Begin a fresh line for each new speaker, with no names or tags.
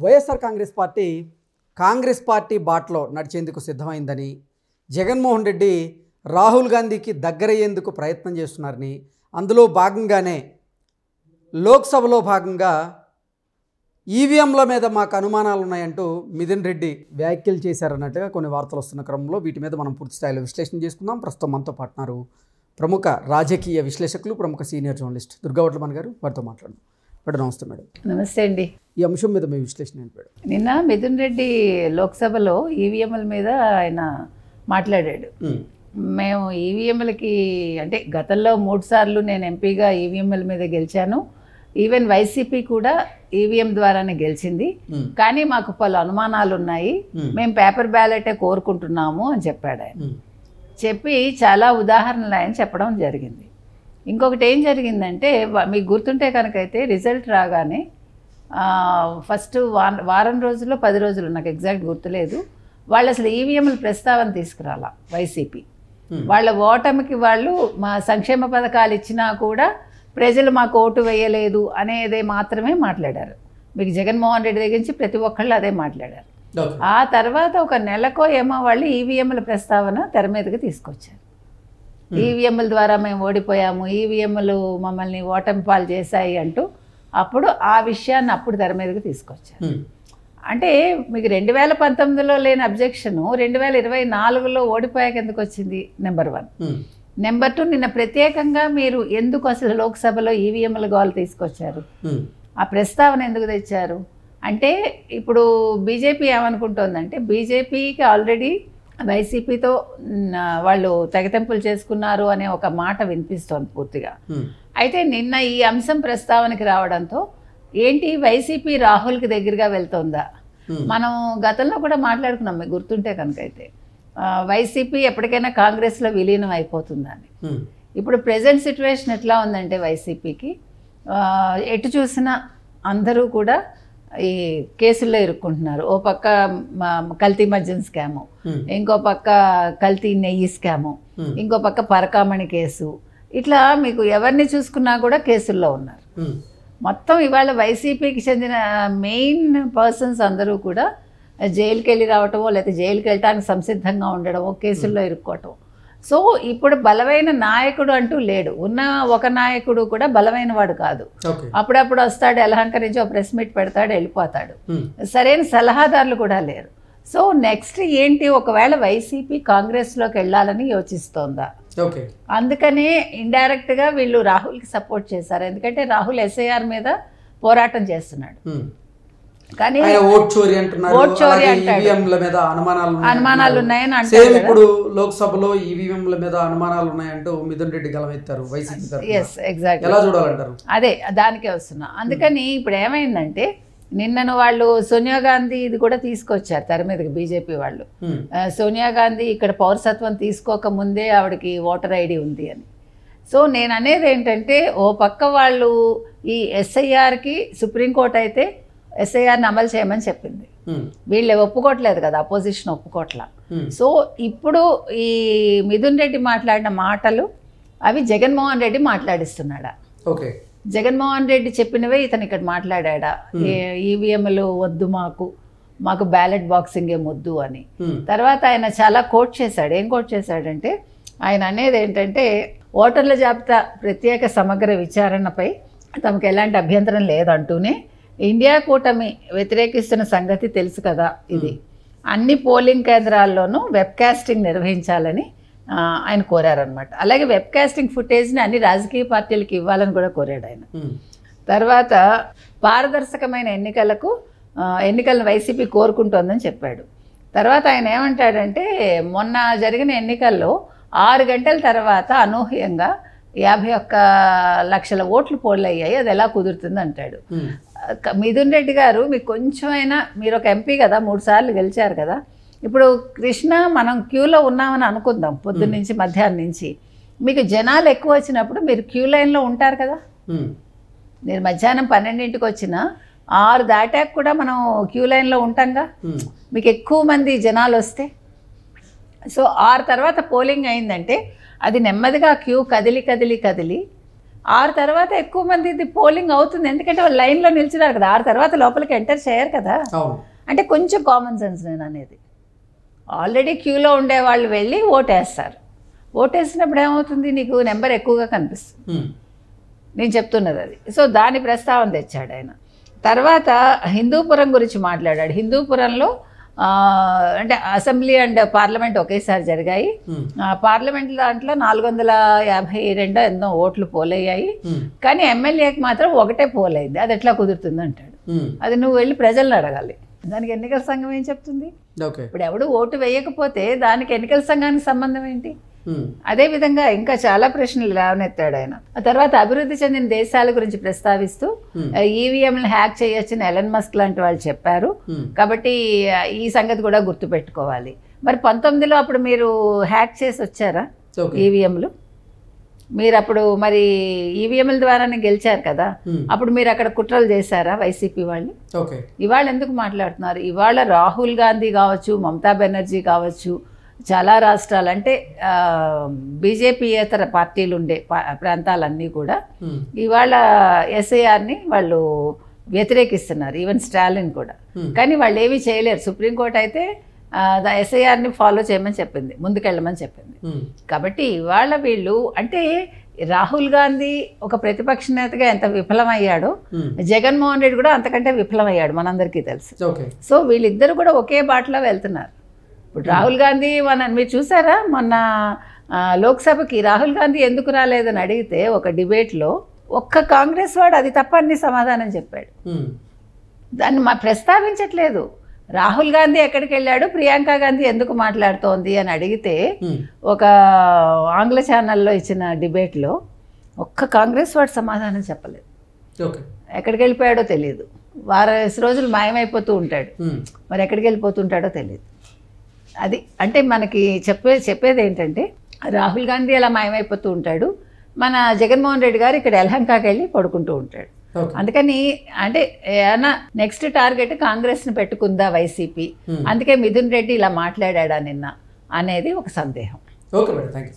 YSR Congress party బాటలో నడిచేందుకు సిద్ధమైందని, జగన్మోహన్ రెడ్డి రాహుల్ గాంధీకి దగ్గరయ్యేందుకు ప్రయత్నం చేస్తున్నారని, అందులో భాగంగానే లోక్సభలో భాగంగా ఈవీఎంల మీద మాకు అనుమానాలు ఉన్నాయంటూ మిథున్ రెడ్డి వ్యాఖ్యలు చేశారన్నట్టుగా కొన్ని వార్తలు వస్తున్న క్రమంలో వీటి మీద మనం పూర్తి స్థాయిలో విశ్లేషణ చేసుకుందాం. ప్రస్తుతం మనతో పాటున్నారు ప్రముఖ రాజకీయ విశ్లేషకులు, ప్రముఖ సీనియర్ జర్నలిస్ట్ దుర్గావట్లమన్ గారు. వారితో మాట్లాడడం. మేడం నమస్తే. మేడం
నమస్తే అండి.
ఈ అంశం మీద మీ విశ్లేషణ ఏంటి మేడం?
నిన్న మిథున్ రెడ్డి లోక్సభలో ఈవీఎంల మీద ఆయన మాట్లాడాడు. మేము ఈవీఎంలకి అంటే గతంలో 3 సార్లు నేను ఎంపీగా ఈవీఎంల మీద గెలిచాను, ఈవెన్ వైసీపీ కూడా ఈవీఎం ద్వారానే గెలిచింది, కానీ మాకు పలు అనుమానాలు ఉన్నాయి, మేము పేపర్ బ్యాలెటే కోరుకుంటున్నాము అని చెప్పాడు ఆయన. చెప్పి చాలా ఉదాహరణలు ఆయన చెప్పడం జరిగింది. ఇంకొకటి ఏం జరిగిందంటే, మీకు గుర్తుంటే కనుకైతే రిజల్ట్ రాగానే ఫస్ట్ వారం రోజుల్లో 10 రోజులు నాకు ఎగ్జాక్ట్ గుర్తులేదు, వాళ్ళు అసలు ఈవీఎంల ప్రస్తావన తీసుకురాలా వైసీపీ. వాళ్ళ ఓటమికి వాళ్ళు మా సంక్షేమ పథకాలు ఇచ్చినా కూడా ప్రజలు మాకు ఓటు వేయలేదు అనేదే మాత్రమే మాట్లాడారు. మీకు జగన్మోహన్ రెడ్డి దగ్గర నుంచి ప్రతి ఒక్కళ్ళు అదే మాట్లాడారు. ఆ తర్వాత ఒక నెలకో ఏమో వాళ్ళు ఈవీఎంల ప్రస్తావన తెర మీదకి తీసుకొచ్చారు. ఈవీఎంల ద్వారా మేము ఓడిపోయాము, ఈవీఎంలు మమ్మల్ని ఓటమి పాలు చేశాయి అంటూ అప్పుడు ఆ విషయాన్ని అప్పుడు తెర మీదకి తీసుకొచ్చారు. అంటే మీకు 2019లో లేని అబ్జెక్షను 2024లో ఓడిపోయాక ఎందుకు వచ్చింది? నెంబర్ 1. నెంబర్ 2, నిన్న ప్రత్యేకంగా మీరు ఎందుకు అసలు లోక్సభలో ఈవీఎంల గోల్ తీసుకొచ్చారు? ఆ ప్రస్తావన ఎందుకు తెచ్చారు అంటే, ఇప్పుడు బీజేపీ ఏమనుకుంటోందంటే, బీజేపీకి ఆల్రెడీ వైసీపీతో వాళ్ళు తెగతెంపులు చేసుకున్నారు అనే ఒక మాట వినిపిస్తోంది పూర్తిగా. అయితే నిన్న ఈ అంశం ప్రస్తావనకి రావడంతో ఏంటి, వైసీపీ రాహుల్కి దగ్గరగా వెళ్తోందా? మనం గతంలో కూడా మాట్లాడుకున్నాం, మీకు గుర్తుంటే కనుకైతే, వైసీపీ ఎప్పటికైనా కాంగ్రెస్లో విలీనం అయిపోతుందని. ఇప్పుడు ప్రెజెంట్ సిచ్యువేషన్ ఎట్లా ఉందంటే, వైసీపీకి ఎటు చూసినా అందరూ కూడా ఈ కేసుల్లో ఇరుక్కుంటున్నారు. ఓ పక్క కల్తీ మద్యం స్కాము, ఇంకో పక్క కల్తీ నెయ్యి స్కాము, ఇంకో పక్క పరకామణి కేసు, ఇట్లా మీకు ఎవరిని చూసుకున్నా కూడా కేసుల్లో ఉన్నారు. మొత్తం ఇవాళ వైసీపీకి చెందిన మెయిన్ పర్సన్స్ అందరూ కూడా జైలుకి వెళ్ళి రావటమో, లేకపోతే జైలుకి వెళ్ళటానికి సంసిద్ధంగా ఉండడమో, కేసుల్లో ఇరుక్కోవటం. సో ఇప్పుడు బలమైన నాయకుడు అంటూ లేడు. ఉన్న ఒక నాయకుడు కూడా బలమైన వాడు కాదు. అప్పుడప్పుడు వస్తాడు, ఎలహంకరించి ఒక ప్రెస్ మీట్ పెడతాడు, వెళ్ళిపోతాడు. సరైన సలహాదారులు కూడా లేరు. సో నెక్స్ట్ ఏంటి, ఒకవేళ వైసీపీ కాంగ్రెస్లోకి వెళ్ళాలని యోచిస్తోందా? అందుకనే ఇండైరెక్ట్గా వీళ్ళు రాహుల్కి సపోర్ట్ చేశారు. ఎందుకంటే రాహుల్ ఎస్ఐఆర్ మీద పోరాటం చేస్తున్నాడు, కానీ
ఓట్ చోరీ అంటున్నారు,
అనుమానాలు ఉన్నాయని అంటారు.
ఇప్పుడు లోక్సభలో ఈవీఎంల మీద అనుమానాలు ఉన్నాయంటూ మిథున్ రెడ్డి గలమెత్తారు వైసీపీ.
Yes, exactly.
ఎలా చూడాలంటారు?
అదే దానికే వస్తున్నా. అందుకని ఇప్పుడు ఏమైందంటే, నిన్నను వాళ్ళు సోనియా గాంధీ ఇది కూడా తీసుకొచ్చారు తెర మీదకి, బీజేపీ వాళ్ళు. సోనియా గాంధీ ఇక్కడ పౌరసత్వం తీసుకోక ముందే ఆవిడకి ఓటర్ ఐడి ఉంది అని. సో నేను అనేది ఏంటంటే, ఓ పక్క వాళ్ళు ఈ ఎస్ఐఆర్కి సుప్రీంకోర్టు అయితే ఎస్ఐఆర్ని అమలు చేయమని చెప్పింది, వీళ్ళు ఒప్పుకోవట్లేదు కదా, అపోజిషన్ ఒప్పుకోవట్లా. సో ఇప్పుడు ఈ మిథున్ రెడ్డి మాట్లాడిన మాటలు అవి జగన్మోహన్ రెడ్డి మాట్లాడిస్తున్నాడా? జగన్మోహన్ రెడ్డి చెప్పినవే ఇతను ఇక్కడ మాట్లాడా, ఈవీఎంలు వద్దు, మాకు బ్యాలెట్ బాక్సింగ్ ఏం వద్దు అని. తర్వాత ఆయన చాలా కోట్ చేశాడు. ఏం కోట్ చేశాడంటే, ఆయన అనేది ఏంటంటే, ఓటర్ల జాబితా ప్రత్యేక సమగ్ర విచారణపై తమకు ఎలాంటి అభ్యంతరం లేదంటూనే, ఇండియా కూటమి వ్యతిరేకిస్తున్న సంగతి తెలుసు కదా, ఇది అన్ని పోలింగ్ కేంద్రాల్లోనూ వెబ్కాస్టింగ్ నిర్వహించాలని ఆయన కోరారనమాట. అలాగే వెబ్కాస్టింగ్ ఫుటేజ్ని అన్ని రాజకీయ పార్టీలకు ఇవ్వాలని కూడా కోరాడు ఆయన. తర్వాత పారదర్శకమైన ఎన్నికలను వైసీపీ కోరుకుంటోందని చెప్పాడు. తర్వాత ఆయన ఏమంటాడంటే, మొన్న జరిగిన ఎన్నికల్లో 6 గంటల తర్వాత అనూహ్యంగా 51 లక్షల ఓట్లు పోల్ అయ్యాయి, అది ఎలా కుదురుతుంది అంటాడు. మిథున్ రెడ్డి గారు, మీకు కొంచెమైనా, మీరు ఒక ఎంపీ కదా, 3 సార్లు గెలిచారు కదా, ఇప్పుడు కృష్ణ మనం క్యూలో ఉన్నామని అనుకుందాం, పొద్దున్న నుంచి మధ్యాహ్నం నుంచి, మీకు జనాలు ఎక్కువ వచ్చినప్పుడు మీరు క్యూ లైన్లో ఉంటారు కదా. మీరు మధ్యాహ్నం 12ంటికి వచ్చినా 6 దాటాక కూడా మనం క్యూ లైన్లో ఉంటాంగా, మీకు ఎక్కువ మంది జనాలు వస్తే. సో 6 తర్వాత పోలింగ్ అయిందంటే అది నెమ్మదిగా క్యూ కదిలి 6 తర్వాత ఎక్కువ మంది ఇది పోలింగ్ అవుతుంది, ఎందుకంటే వాళ్ళు లైన్లో నిలిచినారు కదా, 6 తర్వాత లోపలికి ఎంటర్ చేయరు కదా. అంటే కొంచెం కామన్ సెన్స్ నేను అనేది. ఆల్రెడీ క్యూలో ఉండే వాళ్ళు వెళ్ళి ఓటేస్తారు. ఓటేసినప్పుడు ఏమవుతుంది, నీకు నెంబర్ ఎక్కువగా కనిపిస్తుంది. నేను చెప్తున్నది అది. సో దాని ప్రస్తావన తెచ్చాడు ఆయన. తర్వాత హిందూపురం గురించి మాట్లాడాడు. హిందూపురంలో అంటే అసెంబ్లీ అండ్ పార్లమెంట్ ఒకేసారి జరిగాయి. పార్లమెంట్ దాంట్లో 452 ఎన్నో ఓట్లు పోలయ్యాయి, కానీ ఎమ్మెల్యేకి మాత్రం ఒకటే పోలైంది. అది ఎట్లా కుదురుతుంది అంటాడు. అది నువ్వు వెళ్ళి ప్రజలను అడగాలి. దానికి ఎన్నికల సంఘం ఏం చెప్తుంది? ఇప్పుడు ఎవడు ఓటు వేయకపోతే దానికి ఎన్నికల సంఘానికి సంబంధం ఏంటి? అదేవిధంగా ఇంకా చాలా ప్రశ్నలు లేవనెత్తాడు ఆయన. ఆ తర్వాత అభివృద్ధి చెందిన దేశాల గురించి ప్రస్తావిస్తూ ఈవీఎంలు హ్యాక్ చేయొచ్చని ఎలన్ మస్క్ లాంటి వాళ్ళు చెప్పారు, కాబట్టి ఈ సంగతి కూడా గుర్తుపెట్టుకోవాలి. మరి 19లో అప్పుడు మీరు హ్యాక్ చేసి వచ్చారా ఈవీఎంలు? మీరు అప్పుడు మరి ఈవీఎంల ద్వారానే గెలిచారు కదా, అప్పుడు మీరు అక్కడ కుట్రలు చేశారా వైసీపీ వాళ్ళు? ఇవాళ ఎందుకు మాట్లాడుతున్నారు? ఇవాళ రాహుల్ గాంధీ కావచ్చు, మమతా బెనర్జీ కావచ్చు, చాలా రాష్ట్రాలు అంటే బీజేపీయేతర పార్టీలు ఉండే ప్రాంతాలన్నీ కూడా ఇవాళ ఎస్ఐఆర్ని వాళ్ళు వ్యతిరేకిస్తున్నారు, ఈవెన్ స్టాలిన్ కూడా. కానీ వాళ్ళు ఏమీ చేయలేరు. సుప్రీంకోర్టు అయితే ఎస్ఐఆర్ని ఫాలో చేయమని చెప్పింది, ముందుకెళ్ళమని చెప్పింది. కాబట్టి ఇవాళ వీళ్ళు అంటే రాహుల్ గాంధీ ఒక ప్రతిపక్ష నేతగా ఎంత విఫలమయ్యాడో, జగన్మోహన్ రెడ్డి కూడా అంతకంటే విఫలమయ్యాడు, మనందరికీ తెలుసు. సో వీళ్ళిద్దరు కూడా ఒకే బాటలో వెళ్తున్నారు. ఇప్పుడు రాహుల్ గాంధీ మీరు చూసారా మొన్న లోక్సభకి రాహుల్ గాంధీ ఎందుకు రాలేదని అడిగితే ఒక డిబేట్లో ఒక్క కాంగ్రెస్ వాడు అది తప్ప అన్ని సమాధానం చెప్పాడు. దాన్ని ప్రస్తావించట్లేదు. రాహుల్ గాంధీ ఎక్కడికి వెళ్ళాడు, ప్రియాంక గాంధీ ఎందుకు మాట్లాడుతోంది అని అడిగితే ఒక ఆంగ్ల ఛానల్లో ఇచ్చిన డిబేట్లో ఒక్క కాంగ్రెస్ వాడు సమాధానం చెప్పలేదు. ఎక్కడికి వెళ్ళిపోయాడో తెలియదు. 6 రోజులు మాయమైపోతూ ఉంటాడు, మరి ఎక్కడికి వెళ్ళిపోతుంటాడో తెలియదు. అది అంటే మనకి చెప్పేది ఏంటంటే రాహుల్ గాంధీ అలా మాయమైపోతూ ఉంటాడు, మన జగన్మోహన్ రెడ్డి గారు ఇక్కడ యలహంకకి వెళ్ళి పడుకుంటూ ఉంటాడు. అందుకని అంటే ఏమన్నా నెక్స్ట్ టార్గెట్ కాంగ్రెస్ని పెట్టుకుందా వైసీపీ, అందుకే మిథున్ రెడ్డి ఇలా మాట్లాడా నిన్న అనేది ఒక సందేహం.
Okay madam, thank you.